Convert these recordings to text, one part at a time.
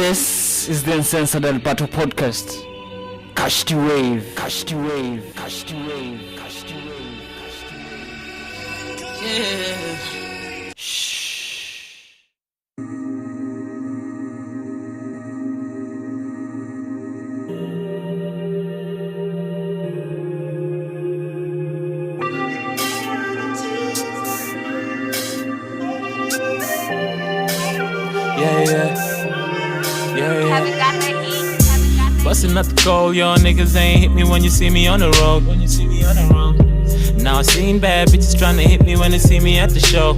This is the Uncensored Alberto podcast. Catch the wave, catch the wave, catch the wave, catch the wave, catch the wave. Yeah. Shh. Bustin' up the cold, y'all niggas ain't hit me when you see me on the road. Now I seen bad bitches tryna hit me when they see me at the show.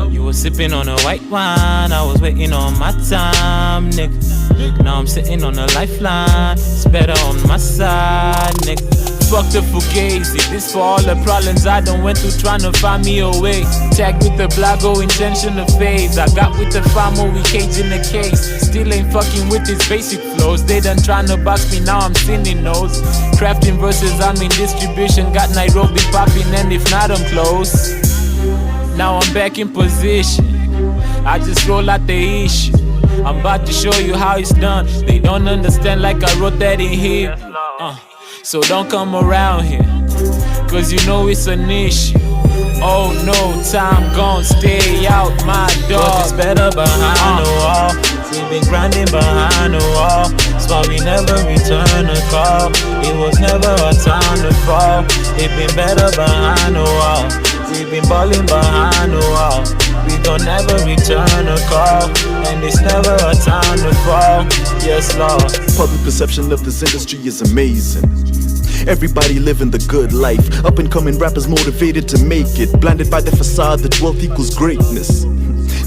You was sipping on a white wine, I was waiting on my time, nigga. Now I'm sitting on a lifeline, it's better on my side, nigga. Fuck the fugazi, this for all the problems I done went through tryna find me a way. Tagged with the blago, intention of faves. I got with the famo, we cage in the case. Still ain't fucking with his basic flows. They done tryna box me, now I'm sinning those. Crafting verses, I'm in distribution. Got Nairobi popping, and if not, I'm close. Now I'm back in position. I just roll out the issue. I'm about to show you how it's done. They don't understand like I wrote that in here. So don't come around here, cause you know it's an issue. Oh no, time gon' stay out my door. But it's better behind the wall. We've been grinding behind the wall. That's why we never return a call. It was never our time to fall. It been better behind the wall. We've been balling behind the wall. We gon' never return a call. And it's never our time to fall. Yes, Lord. Public perception of this industry is amazing. Everybody living the good life. Up and coming rappers motivated to make it. Blinded by the facade that wealth equals greatness.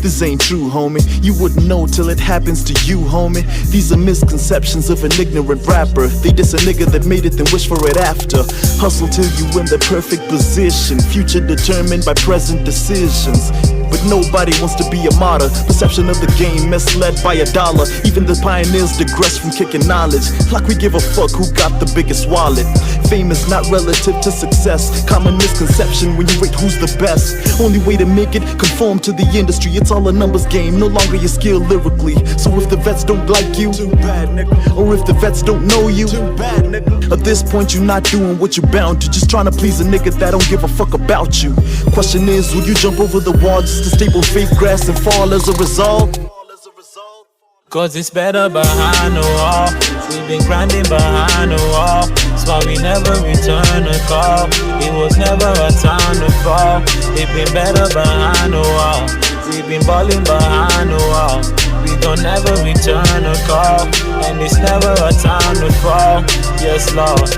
This ain't true, homie. You wouldn't know till it happens to you, homie. These are misconceptions of an ignorant rapper. They diss a nigga that made it, then wish for it after. Hustle till you in the perfect position. Future determined by present decisions. But nobody wants to be a martyr. Perception of the game misled by $1. Even the pioneers digress from kicking knowledge. Like we give a fuck who got the biggest wallet. Fame is not relative to success. Common misconception when you rate who's the best. Only way to make it, conform to the industry. It's all a numbers game, no longer your skill lyrically. So if the vets don't like you, too bad, nigga. Or if the vets don't know you, too bad, nigga. At this point you're not doing what you're bound to. Just trying to please a nigga that don't give a fuck about you. Question is, will you jump over the wall just to stable faith grass and fall as a result? Cause it's better behind the wall. We've been grinding behind the wall. That's why we never return a call. It was never our time to fall. It been better behind the wall. We've been balling behind the wall. We gon' never return a call. And it's never our time to fall. Yes, Lord.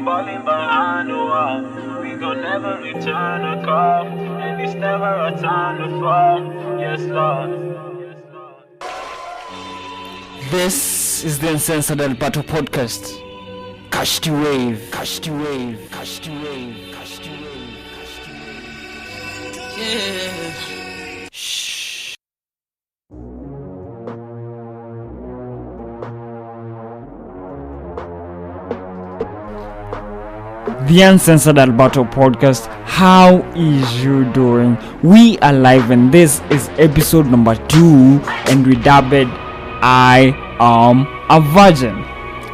Falling behind the wall, we gon' never return a call, and it's never our time to fall. Yes, Lord. This is the Uncensored Alberto podcast. Catch the wave, catch the wave, catch the wave, catch the wave, catch the wave. Yeah. Shh. The Uncensored Alberto podcast. How is you doing? We are live and this is episode number 2 and we dubbed I Am a Virgin.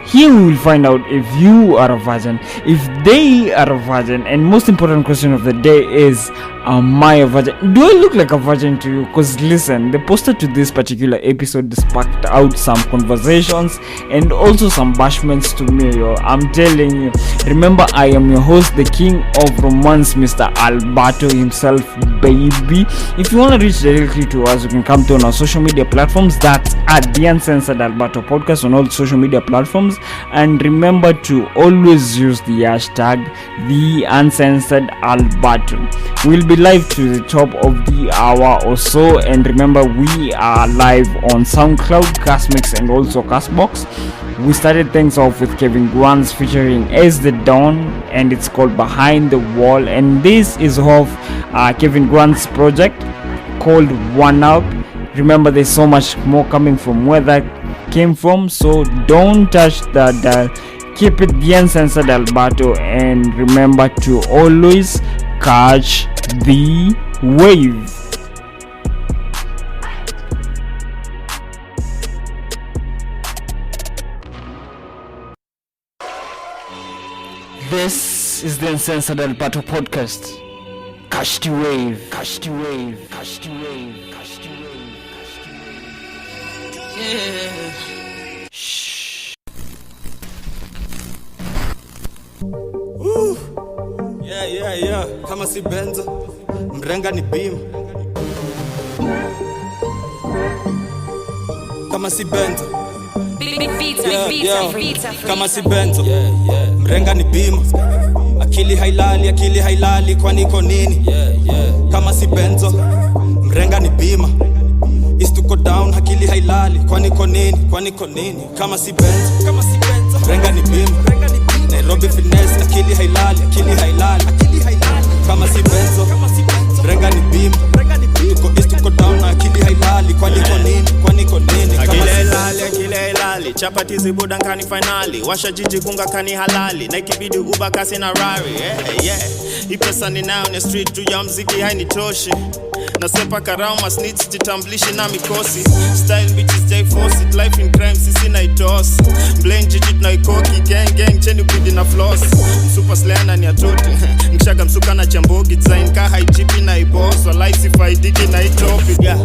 Here we will find out if you are a virgin, if they are a virgin, and most important question of the day is, am I a virgin? Do I look like a virgin to you? Because listen, the poster to this particular episode sparked out some conversations and also some bashments to me, yo. I'm telling you. Remember, I am your host, the king of romance, Mr. Alberto himself, baby. If you want to reach directly to us, you can come to on our social media platforms. That's at the Uncensored Alberto podcast on all social media platforms. And remember to always use the hashtag the Uncensored Alberto. We'll be live to the top of the hour or so, and remember we are live on SoundCloud, Castmix, and also Castbox. We started things off with Kevin Grant's featuring As the Dawn, and it's called Behind the Wall, and this is of Kevin Grant's project called One Up. Remember, there's so much more coming from where that came from, so don't touch that dial. Keep it the Uncensored Alberto, and remember to always catch the wave. This is the Uncensored Alberto podcast. Catch the wave, catch the wave, catch the wave, catch the wave, catch the wave. Yeah. Shh. Yeah. Kama si benzo, mrenga ni bima. Kama si benzo. Kama si benzo, mrenga ni bima. Akili hailali kwa niko nini? Kama si benzo, mrenga ni bima. Is to go down, akili hailali kwa niko nini? Kama si benzo, mrenga ni bima. Nairobi finesse, akili hailali. Kama si benzo, mrenga ni bima. Tuko down, akili hailali kwa niko nini? Akili hailali, chapati zibuda nkani finali. Washa jiji kunga kani halali, na ikibidi uba kasi na rari. Yeah. Hii pesa ninayo ni street, juu ya mziki hainitoshi. Nasepa karama snitch, jitamblishi na mikosi. Style bitches jay force it, life in crime sisi na itos. Blame jiji tunaikoki, gang cheni bidi na floss. Super slayer na ni atote, nikishaga msuka na chambogi. Design ka high GP na iboss, walai sifaidiki na itopic. Yeah,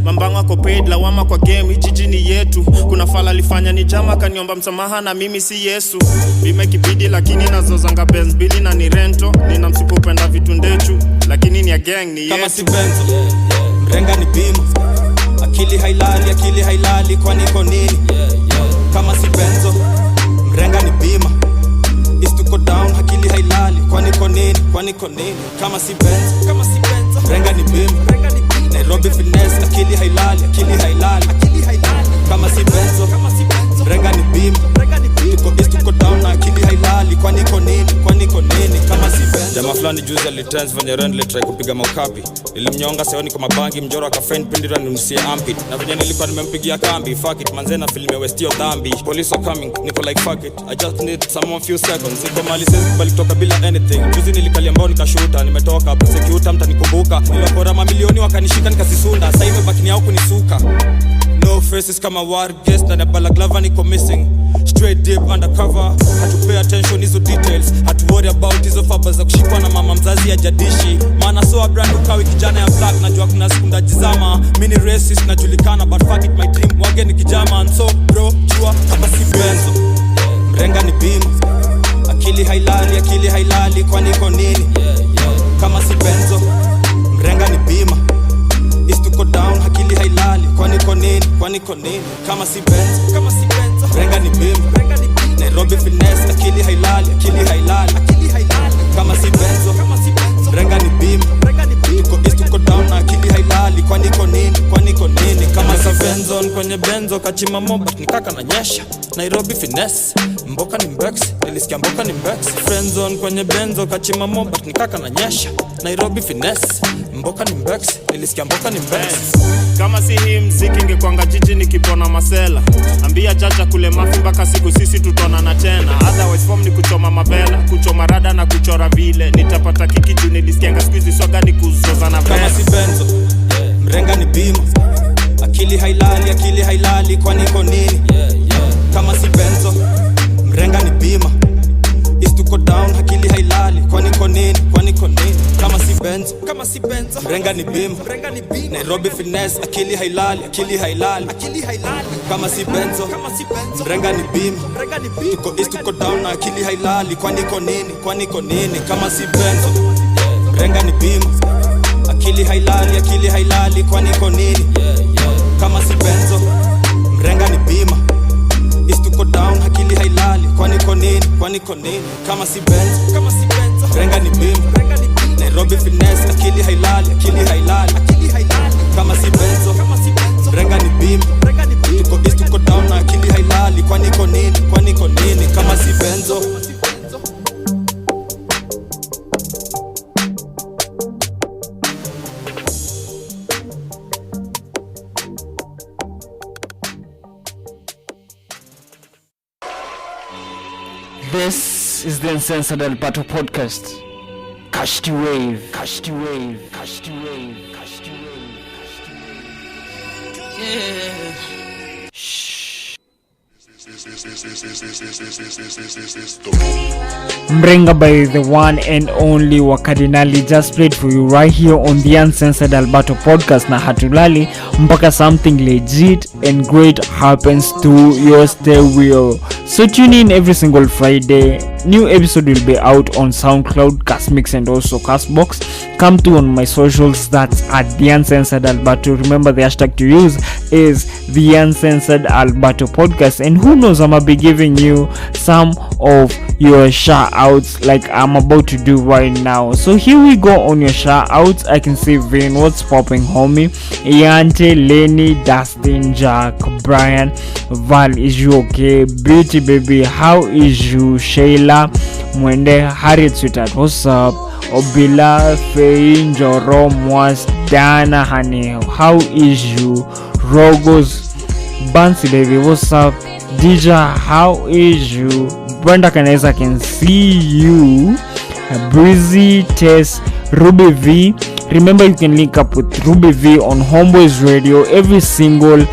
mambango ako paid, lawama kwa game, hii jiji ni yetu. Kuna fala lifanya ni jama, kaniomba msamaha na mimi si Yesu. Bime kibidi lakini nazozanga Benz bili na ni rento. Nina msipopenda vitu ndechu, lakini ni ya gang ni yetu. Kama si benzo, mrenga ni bima. Akili hailali kwa niko nini? Kama si benzo, mrenga ni bima. Is to go down, akili hailali kwa niko nini? Kama si benzo, mrenga ni bima. Nairobi finesse, akili hailali. Kama si benzo, mrenga ni bima. Tuko down, akili hailali kwa niko nini? Kama si benzo. Jamaa fulani juzi alitrans venye rent try kupiga maukapi. Nilimnyonga seoni kwa mabangi, mjoro akafriend pindira ninusie ampit. Na venye nilikuwa nimempigia kambi, fuck it manzena filme westio dhambi. Police are coming, niko like fuck it, I just need some few seconds. Niko mali sezi kubali kutoka bila anything. Juzi nilikalia mbao nikashuta, nimetoka prosecutor mtanikumbuka. Nilipora mamilioni wakanishika nikasisunda, sasa imebaki ni yao kunisuka. No faces kama war guest, na balaklava niko missing. Straight deep undercover, hatu pay attention hizo details. Hatu worry about hizo faba za kushikwa na mama mzazi ya jadishi. Maana so a brand ukawi kijana ya black, najua kuna siku ndajizama. Mini racist najulikana, but fuck it my dream wage ni kijama. And so bro, jua kama si benzo, mrenga ni bima. Akili hailali kwa niko nini? Kama si benzo, mrenga ni bima. Is to go down, akili hailali kwa niko nini? Kama si benzo, mrenga ni bima. Nairobi finesse, akili hailali. Kama si benzo, mrenga ni bima. Tuko down, akili hailali kwa niko nini? Kama si benzo, kwenye benzo kachima moba nikaka na nyesha. Nairobi finesse, mboka ni mbex, nilisikia mboka ni mbex. Friendzone kwenye benzo kachima moba nikaka na nyesha. Nairobi finesse, mboka ni mbex, nilisikia mboka ni mbex. Kama si hii mziki ingekwanga jiji nikipona masela. Ambia jaja kule mafi mpaka siku sisi tutonana tena. Otherwise form ni kuchoma mabela, kuchoma rada na kuchora vile. Nitapata kiki juu nilisikianga squeeze swaga ni kuzoza na vela. Kama si benzo, mrenga ni bima. Akili hailali kwa niko nini? Kama si benzo, mrenga ni bima. Is to go down, akili hailali kwa niko nini? Kama si benzo, mrenga ni bima. Nairobi finesse, akili hailali. Kama si benzo, mrenga ni bima. Tuko down, akili hailali kwa niko nini? Kama si benzo, mrenga ni bima. Akili hailali kwa niko nini? Kama si benzo, mrenga ni bima. Is to go down, akili hailali kwa niko nini? Kama si benzo, mrenga ni bima. Nairobi finesse, akili hailali. Kama si benzo, mrenga ni bima. Tuko down, akili hailali kwa niko nini? is the Uncensored Alberto podcast. Catch the wave, catch the wave, catch the wave, catch the wave, catch the wave. Yeah. Shh. Mrenga by the one and only Wakadinali just played for you right here on the Uncensored Alberto podcast. Na hatulali mpaka something legit and great happens to your stereo. So tune in every single Friday. New episode will be out on SoundCloud, Castmix and also Castbox. Come to on my socials, that's at the Uncensored Alberto. Remember the hashtag to use is the Uncensored Alberto podcast. And who knows, I might be giving you some of your shout outs like I'm about to do right now. So here we go on your shout outs. I can see Vin, what's popping homie, Yante, Lenny, Dustin, Jack, Brian, Val, is you okay? Beauty baby, how is you? Shayla, Mwende, Harriet Sweetheart, what's up? Obila, Faye, Njoro, Mwas, Dana, honey, how is you? Rogos, Bansi baby, what's up? Dija, how is you? Brenda Kaneza, can see you. Breezy, Tess, Ruby V. Remember you can link up with Ruby V on Homeboys Radio every single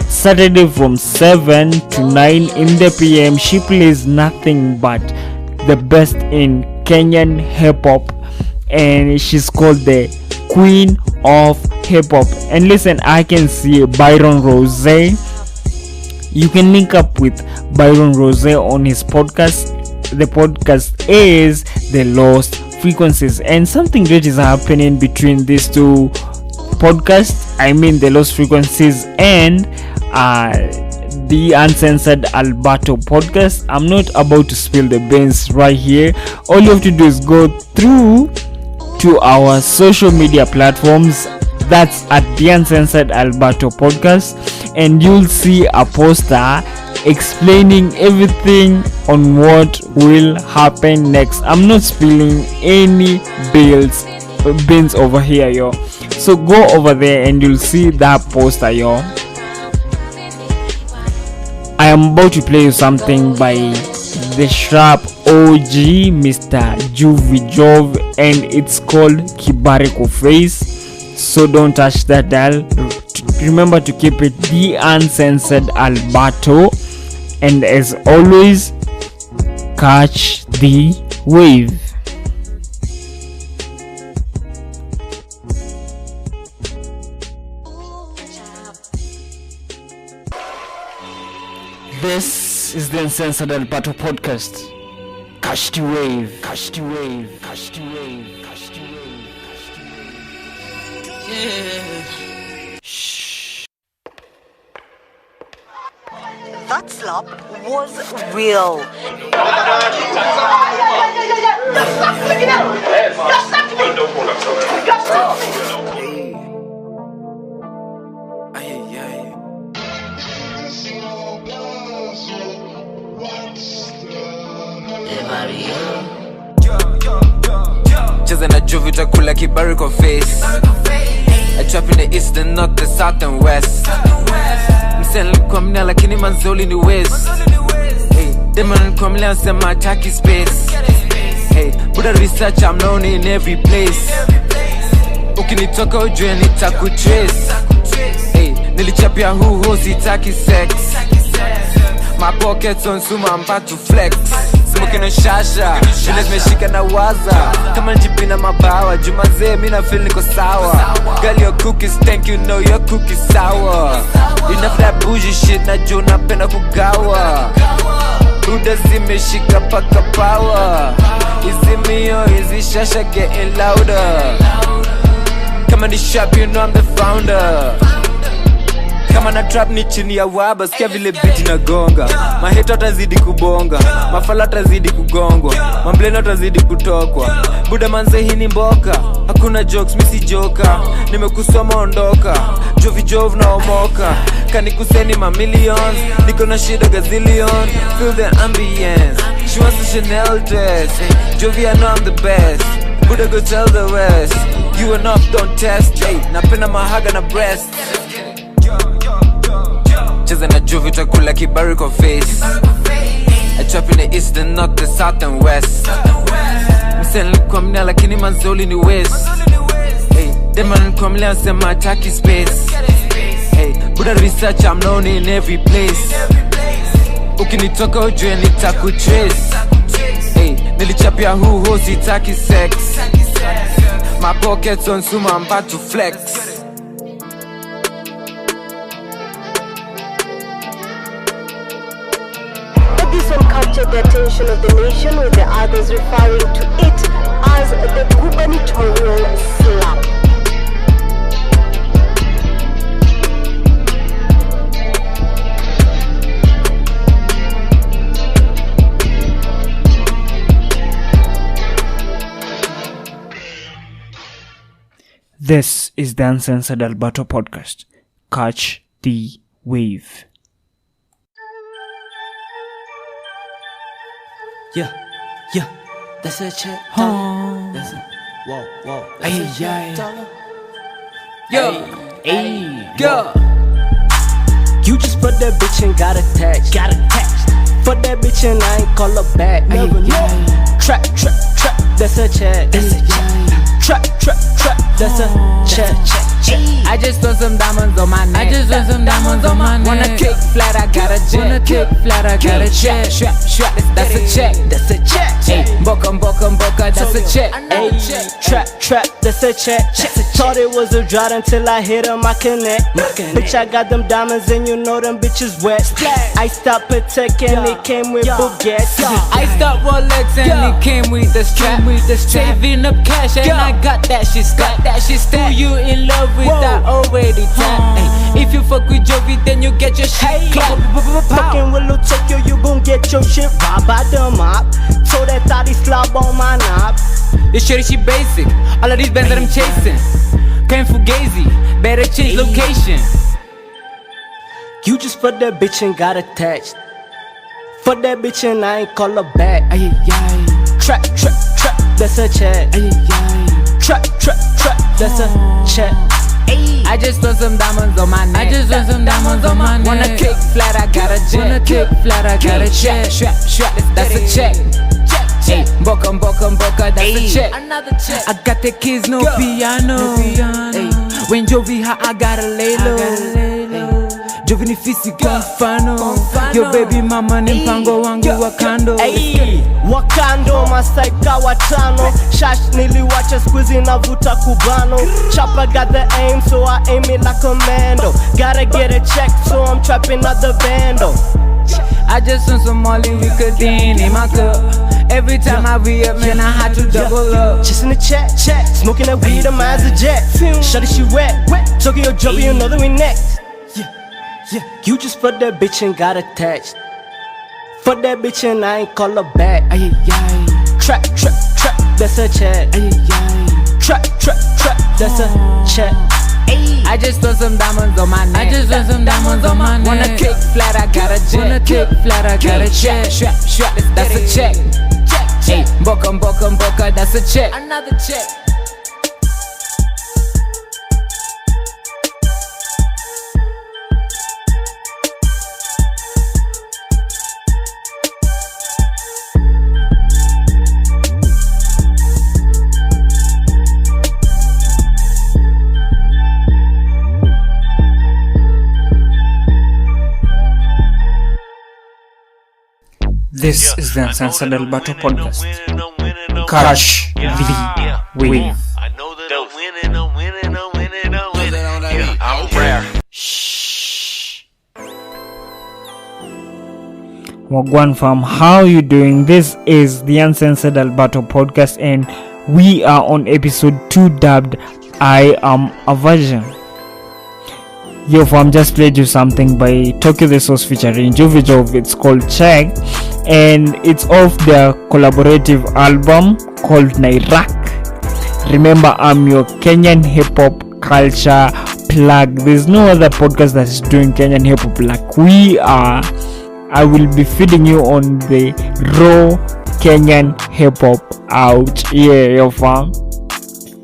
Saturday from 7 to 9 in the PM. She plays nothing but the best in Kenyan hip hop, and she's called the Queen of Hip Hop. And listen, I can see Byron Rose. You can link up with Byron Rose on his podcast. The podcast is The Lost Frequencies, and something great is happening between these two podcasts. I mean The Lost Frequencies and the Uncensored Alberto podcast. I'm not about to spill the beans right here. All you have to do is go through to our social media platforms. That's at the Uncensored Alberto podcast, and you'll see a poster explaining everything on what will happen next. I'm not spilling any beans over here, yo. So go over there and you'll see that poster, yo. I am about to play you something by the sharp OG Mr. Juvie Jove, and it's called Kibariko Face. So don't touch that dial. Remember to keep it the Uncensored Alberto, and as always, catch the wave. This is the Uncensored Alberto podcast. Catch the wave, catch the wave, catch the wave, catch the wave, catch the wave. Yeah. Shh. That slap was real. Cheza na Juvie utakula kibariko face. I trap in the east and north, the south and west. Msela kwa mna lakini manzoli ni west. Hey, demon kwa mna sema attack space. Hey, Buddha research, I'm known in every place. Ukinitoka ujue nitakutrace. Hey, nilichapia huho sitaki sex. My pockets on suma, I'm about to flex. Smoking on shasha, vile zimeshika na waza. Kama njipina mabawa, jumaze mina feel niko sawa. Girl your cookies, thank you, know your cookies sour. Enough that bougie shit, na jo napenda kugawa. Buda zimeshika paka power. Izi mio, izi shasha getting louder. Kama ni shop, you know I'm the founder. Kama na trap ni chini ya waba, sikia vile beat na gonga. Maheto atazidi kubonga, mafala atazidi kugongwa, mambleno atazidi kutokwa. Buda manze hii ni mboka, hakuna jokes, misi joka. Nimekusoma ondoka, Juvie Jove na omoka. Kani kuseni ma millions, niko na shida gazillion. Feel the ambience, she wants a Chanel dress. Juvie, I know I'm the best, Buda go tell the rest. You enough, don't test, hey. Napenda mahaga na breast. Cheza na Juvie utakula kibariko face. I trap in the east, the north, the south and west. Msela nikwamnia lakini manzoli ni west. Hey, them man nikwamlia sema taki space. Hey, Buddha research I'm known in every place. Ukinitoka ujue nitakutrace. Hey, nilichapia who sitaki sex. My pockets on Suma, I'm about to flex. This one captured the attention of the nation, with the others referring to it as the gubernatorial slap. This is the Uncensored Alberto podcast. Catch the wave. Yeah, that's a check. That's a whoa. That's a check. Yo. You just put that bitch and got attached. Fuck that bitch and I ain't call her back. Never know. Trap. That's a check. Trap. That's a check. I just want some diamonds on my neck. Wanna kick flat, I got a jet. That's a check. Hey, boca, that's a check. Trap, that's a check. Thought it was a drought until I hit on my connect. Bitch, I got them diamonds and you know them bitches wet. I stopped Patek and it came with Bugatti. I stopped Rolex and it came with the strap. Saving up cash and I got that shit stacked. Who you in love with, I already tapped. If you fuck with Jovi, then you get your shit clapped. Fucking with Lil Tokyo, you gon' get your shit robbed by the mop. So that thotty slob on my knob. This shorty, she basic. All of these bands that I'm chasing came Fugazi, better change location. You just put that bitch and got attached. Fuck that bitch and I ain't call her back. Trap, that's a check. Trap, that's a check. I just want some diamonds on my neck. Wanna kick flat, I got a jet. That's a check. Hey, boca, that's a check. I got the kids, no piano. Hey, when Jovi hot, I gotta lay low. Jovi ni fisi kwa mfano. Yo baby mama ni mpango wangu wa kando. Wakando masaika watano. Shash niliwacha squeezy navuta kubano. Chopper got the aim so I aim it like a commando. Gotta get a check so I'm trapping out the bando. I just want some Molly with codeine in my cup. Every time I re-up, man, I had to double up. Just in the check. Smoking that weed, I'm as a jet. Shawty, she wet. Tokyo Jovi, you know that we next. Yeah. You just put that bitch and got attached. Fuck that bitch and I ain't call her back. Trap, that's a check. Trap, that's a check. I just want some diamonds on my neck. Wanna kick flat, I got a jet. That's a check. Hey, boca, that's a check. Another check. This is the Uncensored Alberto podcast. Catch the wave. I know that I'm winning. I'm rare. Shh. Wagwan fam, how you doing? This is the Uncensored Alberto podcast and we are on episode 2 dubbed I Am a Virgin. Yo fam, just played you something by Tokyo the Sauce featuring Jovijov. It's called Check and it's off their collaborative album called Nairak. Remember, I'm your Kenyan hip-hop culture plug. There's no other podcast that is doing Kenyan hip-hop like we are. I will be feeding you on the raw Kenyan hip-hop out here, yo fam.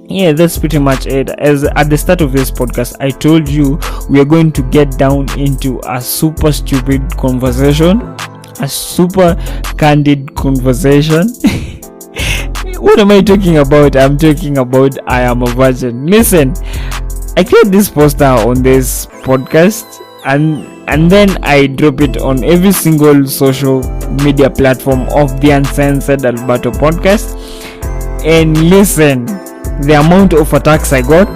Yeah, that's pretty much it. As at the start of this podcast, I told you we are going to get down into a super stupid conversation a super candid conversation. What am I talking about? I'm talking about I am a virgin. Listen, I create this poster on this podcast and then I drop it on every single social media platform of the Uncensored Alberto podcast. And listen, the amount of attacks I got,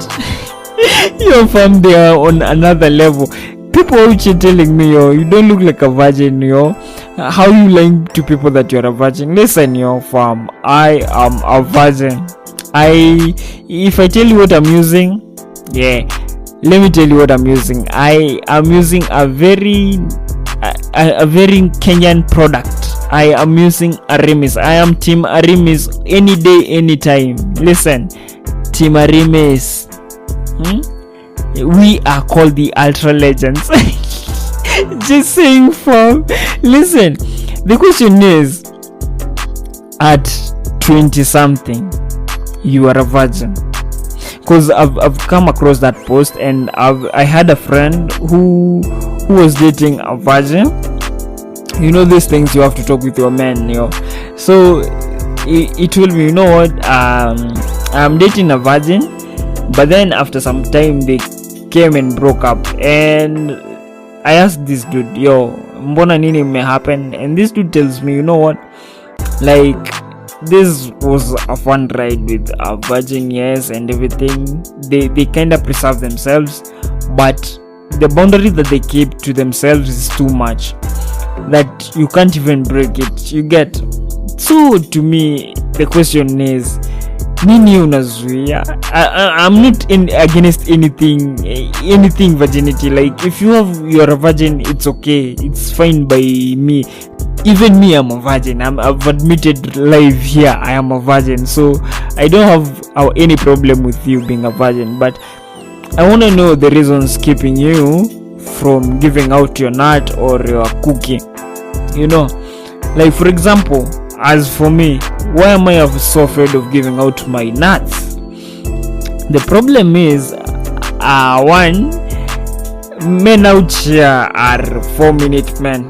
yo fam, they are on another level. People are telling me, yo, you don't look like a virgin, yo. How you lying to people that you're a virgin? Listen, yo fam, I am a virgin. If I tell you what I'm using, yeah, let me tell you what I'm using. I am using a very Kenyan product. I am using Arimis. I am Team Arimis any day, anytime. Listen, Team Arimis. We are called the Ultra Legends. Just saying, fam. Listen, the question is, at 20 something, you are a virgin? Because I've come across that post, and I had a friend who was dating a virgin. You know these things you have to talk with your man, so he told me, you know what, I'm dating a virgin, but then after some time they came and broke up. And I asked this dude, yo, mbona nini may happen? And this dude tells me, you know what, like, this was a fun ride with a virgin, yes, and everything. They kind of preserve themselves, but the boundary that they keep to themselves is too much that you can't even break it, you get. So to me the question is, nini unazuia? I'm not against anything virginity. Like, if you're a virgin, it's okay, it's fine by me. Even me, I'm a virgin. I've admitted live here I am a virgin, so I don't have any problem with you being a virgin. But I want to know the reasons keeping you from giving out your nut or your cookie. Like, for example, as for me, why am I so afraid of giving out my nuts? The problem is, one, men out here are 4-minute men.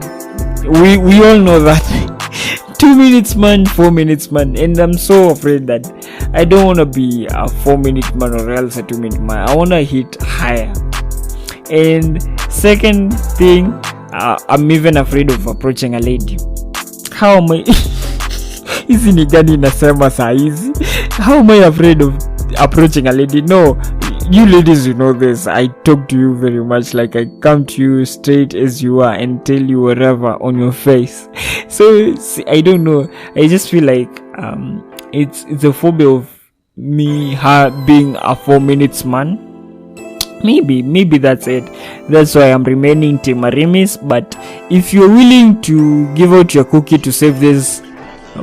We all know that. 2 minutes man, 4 minutes man, and I'm so afraid that I don't want to be a 4-minute man or else a 2-minute man. I want to hit higher. And second thing, I'm even afraid of approaching a lady. How am I? Hizi ni gani nasema saa hizi? How am I afraid of approaching a lady? No, you ladies, you know this. I talk to you very much like I come to you straight as you are and tell you whatever on your face. So I don't know. I just feel like it's a phobia of me being a 4 minutes man. Maybe that's it. That's why I'm remaining Team Arimis. But if you're willing to give out your cookie to save this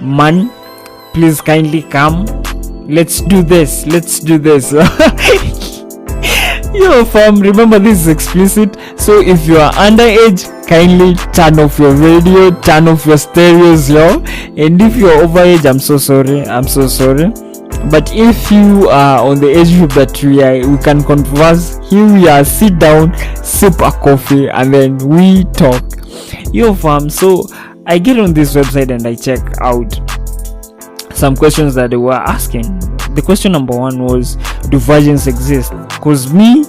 man, please kindly come. Let's do this. Yo fam, remember this is explicit, so if you are underage, kindly turn off your radio, turn off your stereos, yo. And if you are overage, I'm so sorry. But if you are on the age group that we can converse, here we are, sit down, sip a coffee, and then we talk. Yo fam, so I get on this website and I check out some questions that they were asking. The question number 1 was, do virgins exist? Cause me,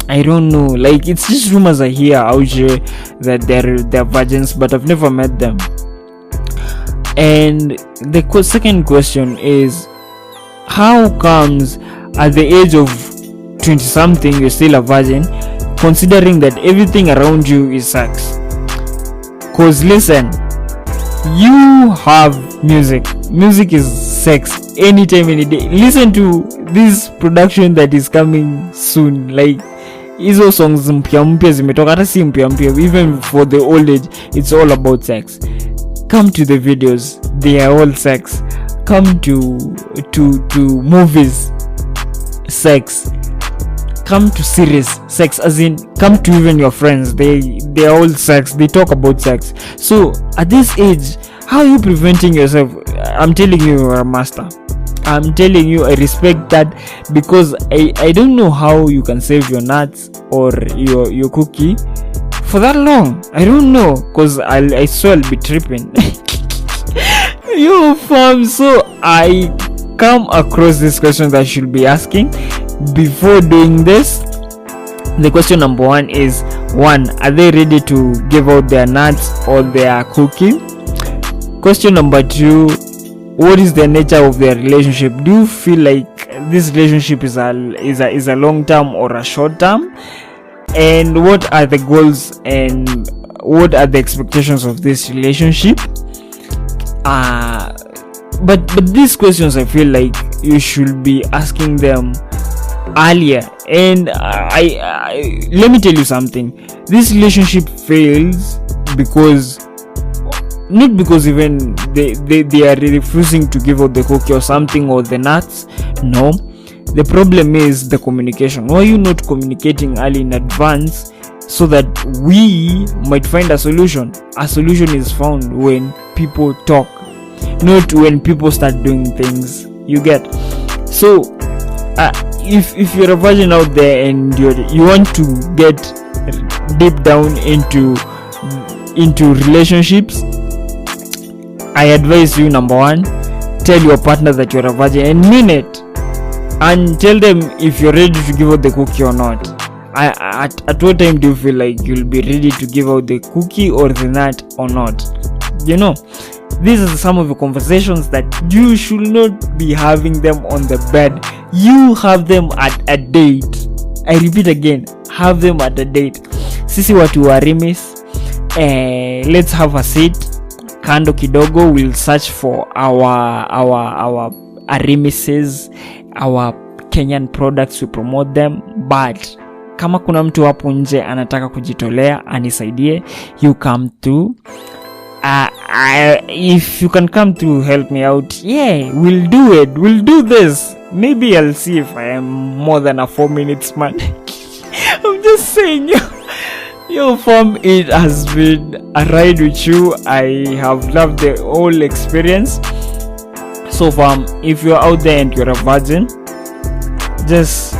I don't know. Like, it's just rumors I hear out here that they're virgins, but I've never met them. And the second question is, how comes at the age of 20 something you're still a virgin, considering that everything around you is sex? Cause listen, you have music is sex anytime, any day. Listen to this production that is coming soon. Like, hizo songs mpya zimetoka, hata si mpya, even for the old age, it's all about sex. Come to the videos, they are all sex. Come to movies, sex. Come to series, sex. As in, come to even your friends, they are all sex. They talk about sex. So at this age, how are you preventing yourself? I'm telling you, you're a master. I'm telling you, I respect that, because I don't know how you can save your nuts or your cookie for that long? I don't know, cause I swear I'll be tripping. Yo fam, so I come across this question that I should be asking before doing this. The question number 1 is, 1, are they ready to give out their nuts or their cookie? Question number 2, what is the nature of their relationship? Do you feel like this relationship is a long term or a short term? And what are the goals and what are the expectations of this relationship? But these questions, I feel like you should be asking them earlier. And I let me tell you something. This relationship fails because not because even they are refusing to give out the cookie or something or the nuts. No, the problem is the communication. Why are you not communicating early in advance so that we might find a solution? A solution is found when people talk, not when people start doing things. You get? So if you're a virgin out there and you want to get deep down into relationships, I advise you, number 1, tell your partner that you're a virgin and mean it, and tell them if you're ready to give out the cookie or not. At what time do you feel like you'll be ready to give out the cookie or the nut or not? You know, these are some of the conversations that you should not be having them on the bed. You have them at a date. I repeat again, have them at a date. Sisi watu wa Rimis, let's have a seat kando kidogo. We'll search for our Rimises, our Kenyan products, we promote them. But kama kuna mtu hapo nje anataka kujitolea anisaidie, you come through. If you can come to help me out, yeah, we'll do it. We'll do this. Maybe I'll see if I am more than a 4 minutes man. I'm just saying, yo fam, it has been a ride with you. I have loved the whole experience. So fam, if you're out there and you're a virgin, just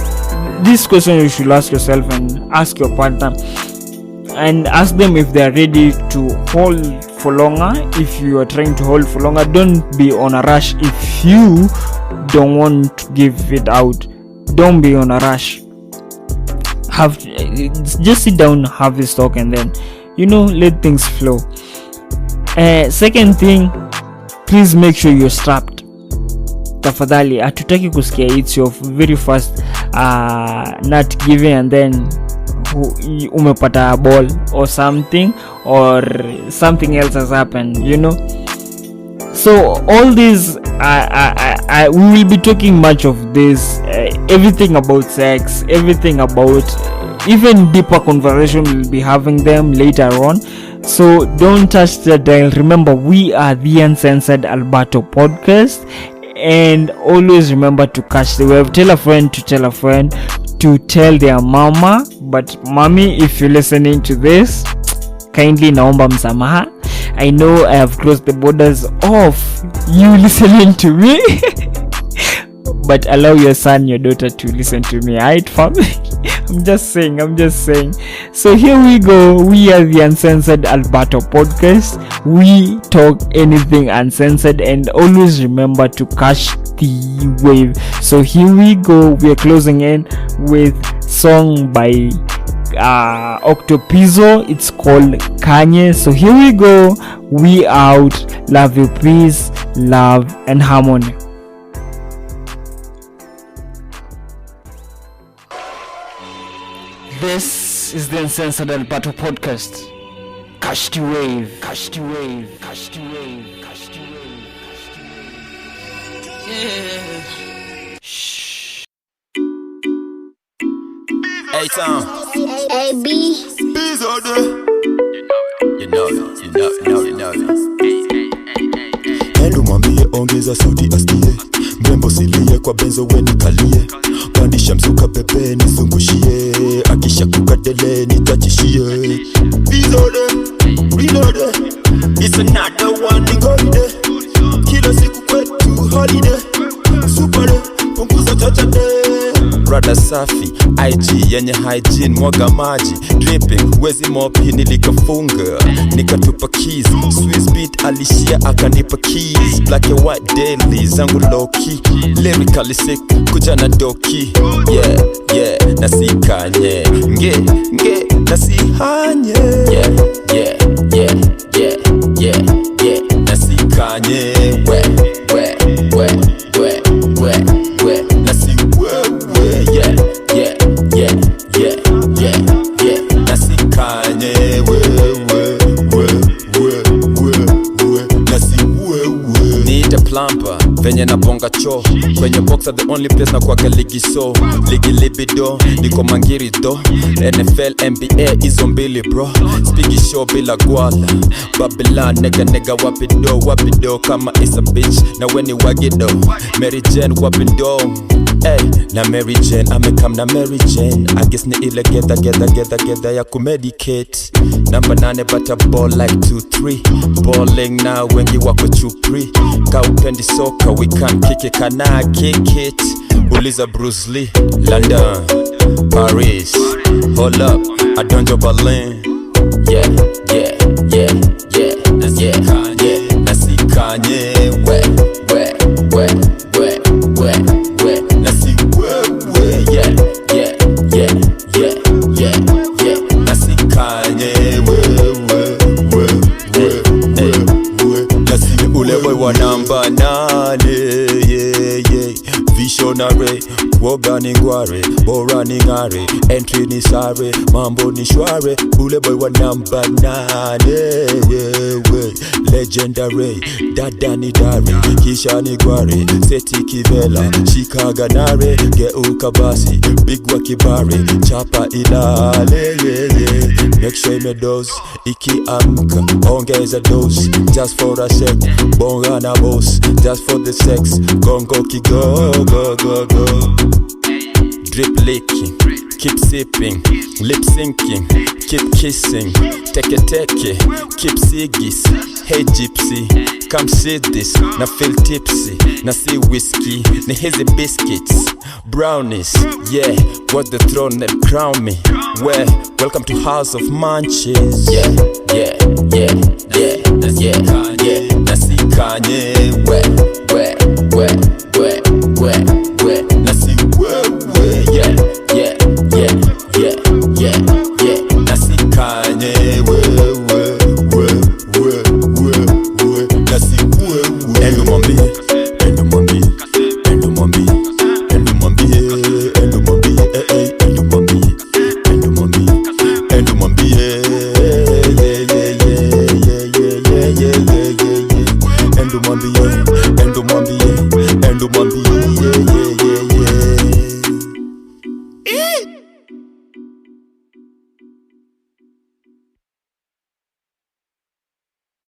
this question you should ask yourself and ask your partner, and ask them if they are ready to hold for longer. If you are trying to hold for longer, don't be on a rush. If you don't want to give it out, don't be on a rush. Just sit down, have this talk, and then let things flow. Second thing, please make sure you're strapped. Tafadhali, hatutaki kusikia it's your very first nut giving and then umepata a ball or something else has happened, So all this, we will be talking much of this, everything about sex, everything about even deeper conversation. We'll be having them later on. So don't touch the dial. Remember, we are the Uncensored Alberto podcast, and always remember to catch the wave. Tell a friend to tell a friend to tell their mama. But mommy, if you're listening to this, kindly naomba msamaha. I know I have closed the borders of you listening to me, but allow your son, your daughter to listen to me, alright family? I'm just saying. So here we go. We are the Uncensored Alberto podcast. We talk anything uncensored, and always remember to catch the wave. So here we go. We are closing in with song by Octopizzo. It's called Kanye. So here we go. We out. Love you, peace, love and harmony. This is the Uncensored Alberto podcast. Catch the wave. Shh. Hey Tom. AB. Bees all day. You know. Endo mwambie ongeza sauti asikie, mrembo silie kwa benzo weni kalie, pandisha mzuka pepe nizungushie, akisha kukadele nitachishie. Bizode, reloade, it's another one in holiday, kila siku kwetu holiday, super day, punguza chacha day. Brothers safi, IG yenye hygiene, mwaga maji dripping, wezi mop hii nilikafunga nikatupa keys, Swiss beat alishia akanipa keys, black and white daily zangu low key, lyrically sick kuja na doki, yeah yeah nasikanye nge nasihanye, yeah yeah yeah yeah yeah yeah nasikanye we nasi we yeah yeah yeah yeah yeah yeah nasikanye we nasi we need a plumber venye na bonga cho kwenye boxer, the only place na kwaka ligi so ligi libido niko mangiri do NFL NBA izo mbili bro, spigi show bila gwala Babylon nega wapido kama is a bitch na weni wagido Mary Jane wapido hey na Mary Jane amekam na Mary Jane I guess ni ile getha ya kumedicate number 8 but a ball like 2-3 balling na wengi wako chupri ka upendi soka we can't kick it, can I kick it? Uliza Bruce Lee, London, Paris, hold up, I don't do Berlin. Yeah, yeah, yeah, yeah, yeah, nasi Kanye, we, nasi we, yeah, yeah, yeah, yeah, yeah, nasi Kanye, we, nasi ule boy wa namba 8, yeah, visionary, woga ni ngware, bora ni ngare, entry ni sare, mambo ni shware, ule boy wa namba 8, yeah, legendary, dada ni dare, kisha ni gware, seti kivela, shikaga nare, geuka basi, big wa kibare, chapa ilale, yeah, make sure me dose, iki amka, ongeza dose, just for a sec, bonga na boss, just for the sex, gongo ki go, drip licking, keep sipping, lip syncing, keep kissing, take keep sigis, hey gypsy, come see this, na feel tipsy, na see whiskey, na hizi biscuits, brownies, yeah, what the throne that crown me, where, welcome to House of Munchies, yeah, yeah, yeah, yeah, yeah, yeah, nasi Kanye, we